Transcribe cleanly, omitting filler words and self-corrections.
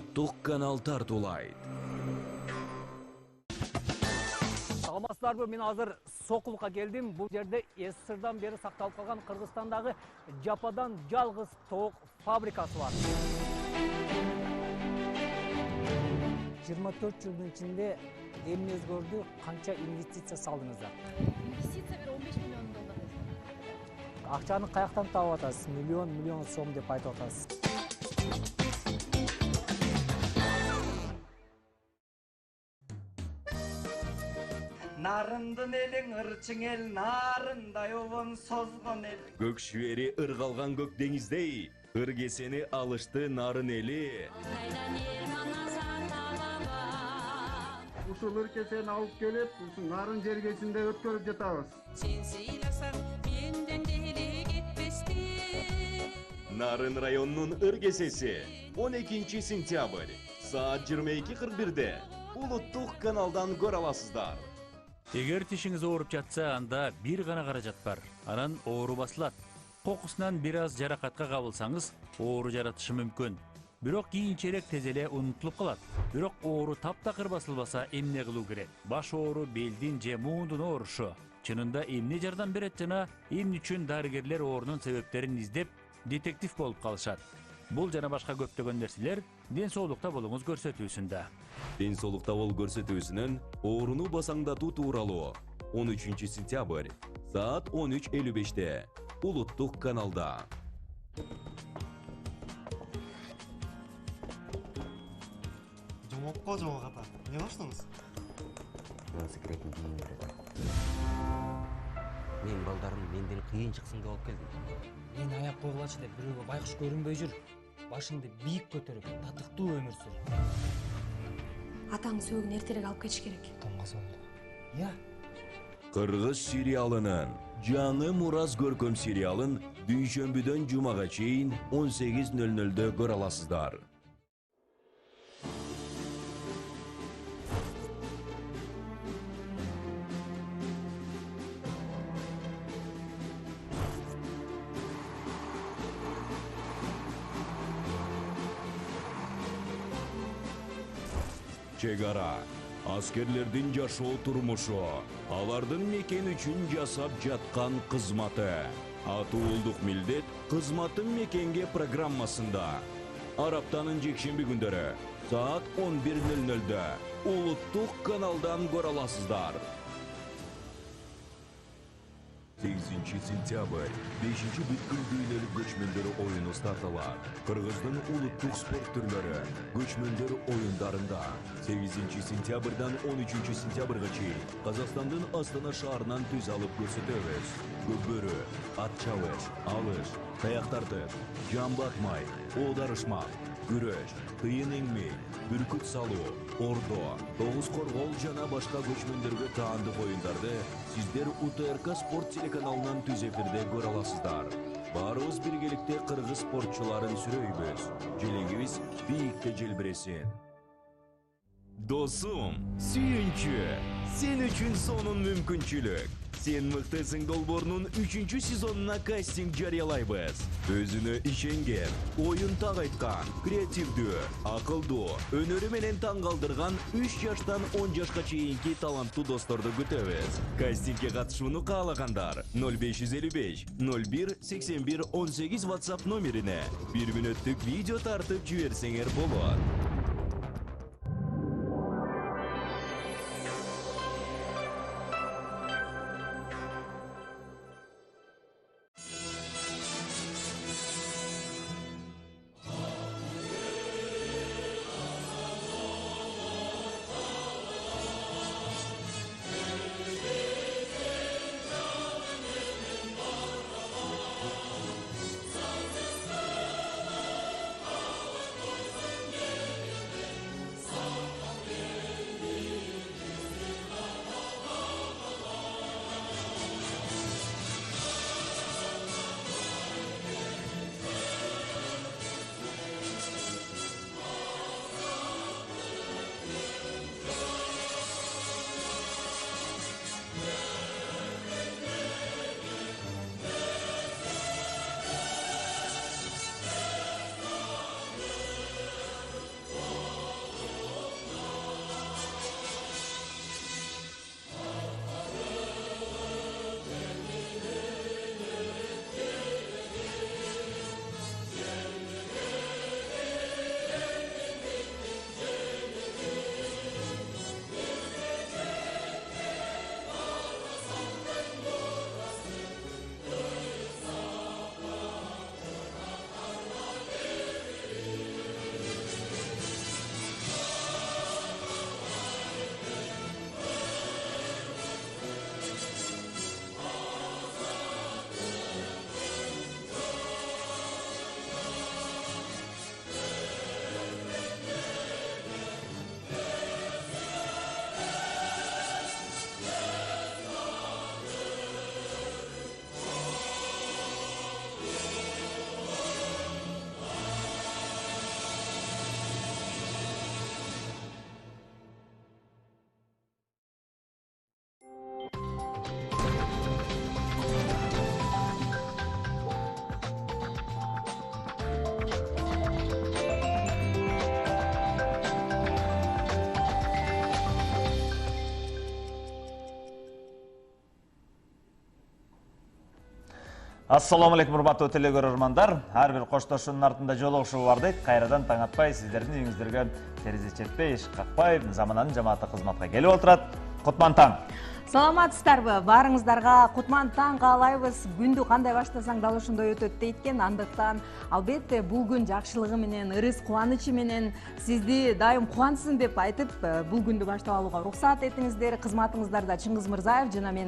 Улуттук канал тартуулайт. Саламатсыздарбы, мен азыр Сокулга келдим. Бул жерде СССРдан бери сакталып калган Кыргызстандагы жападан жалгыз тоок фабрикасы бар. 24 жылдын ичинде эмне өзгөрдү, канча инвестиция салдыңыздар? Инвестиция бир 15 миллион доллар. Акчаны каяктан таап атасыз? Миллион сом деп айтып атасыз. Нарындын элиң ырчың эл, нарындай обон созгон эл. Көк шүери ыргалган көк деңиздей, ыргесени алышты нарын эли. Ушул ыркесени алып келип, ушул нарын жергесинде өткөрүп жатабыз. Сен сыйласаң, менден деле кетпести. Нарын районунун ыргесеси 12 сентябрь саат 22:41-де Улуттук каналдан көрө аласыздар. Эгер тишиңиз ооруп жатса, анда бир гана каражат бар. Анан оору басылат. Кокусунан бир аз жаракатка кабылсаңыз, оору жаратышы мүмкүн. Бирок кийинчерээк тез эле унутулуп калат. Бирок оору таптакыр басылбаса, эмне кылуу керек? Баш оору, белдин же муундун оорушу. Чынында эмне жардам берет жана эмне үчүн дарыгерлер оорунун себептерин издеп, детектив болуп калышат? Бул жана башка көптөгөн нерселер ден соолукта болуңуз көрсөтүүсүндө. Ден соолукта бол көрсөтүүсүнөн ооруну басаңдатуу тууралуу 13 сентябрь саат 13:55-те Улуттук каналда. Жомокко жомоката. Не баштыңыз? Секретин дейін береді. Мен балдарым менден кыйын чыксын деп алып келдим. Мен аяк койгулачы деп бирөөгө байкуш көрүнбөй жүр. Башыңды бийик көтөрүп, татыктуу өмүр сүр. Атаң сөөгүн эртерээк алып кетиш керек. Томго солду. Я. Кыргыз сериалынын жаңы Мураз көркөм сериалын дүйшөмбүдөн жумага чейин 18:00-дө көрө аласыздар. Чегара, аскерлердин жашоо турмушу, алардын мекен үчүн жасап жаткан кызматы. Атуулдук милдет кызматын мекенге программасында. Араптанын жекшемби күндөрү саат 11:00-дө Улуттук каналдан көрө аласыздар. 8 сентябрь 5-бүткүл дүйнөлүк көчмөндөр оюну старталат. Кыргыздын улуттук спорт түрлөрү көчмөндөр оюндарында 8 сентябрдан 13 сентябрга чейин Казакстандын Астана шаарынан түз алып көрсөтөбүз. Көкбөрү, ат чабыш, алыш, таяк тартыш, жамбы атмай, оодарышмак, күрөш, тыйын эңмей, бүркүт салуу, ордо, тогуз коргол жана башка көчмөндөргө таандык оюндарды сиздер УТРК спорт телеканалынан түз эфирде көрө аласыздар. Баарыбыз биргеликте кыргыз спортчуларын сүрөйбүз. Желеңибиз бийикте желбиресин. Досум, сүйүнчү, сен үчүн сонун мүмкүнчүлүк. Сен мыктысың долбоорунун 3-чү сезонуна кастинг жарыялайбыз. Өзүнө ишенген, оюн так айткан, креативдүү, акылдуу, өнөрү менен таң калтырган 3 жаштан 10 жашка чейинки таланттуу досторду күтөбүз. Кастингге катышууну каалагандар 0555 01 81 18 WhatsApp номерине 1 мүнөттүк видео тартып жиберсеңер болот. Ассаламу алейкум, урматтуу телекөрөрмандар. Ар бир коштошуунун артында жолугушуу бар дейт. Кайрадан таң атпай сиздердин үйүңүздөргө терезе чеппей, эшик какпай, замананын жамааты кызматка келип отурат. Кутман таң. Саламатсыздарбы? Баарыңыздарга кутман таң каалайбыз. Күндү кандай баштасаң дал ошондой өтөт дейт экен. Андыктан албетте бул күн жакшылыгы менен, ырыс кубанычы менен сизди дайым кубансын деп айтып, бул күндү баштап алууга уруксаат этиңиздер. Кызматыңыздарда Чыңгыз Мырзаев жана мен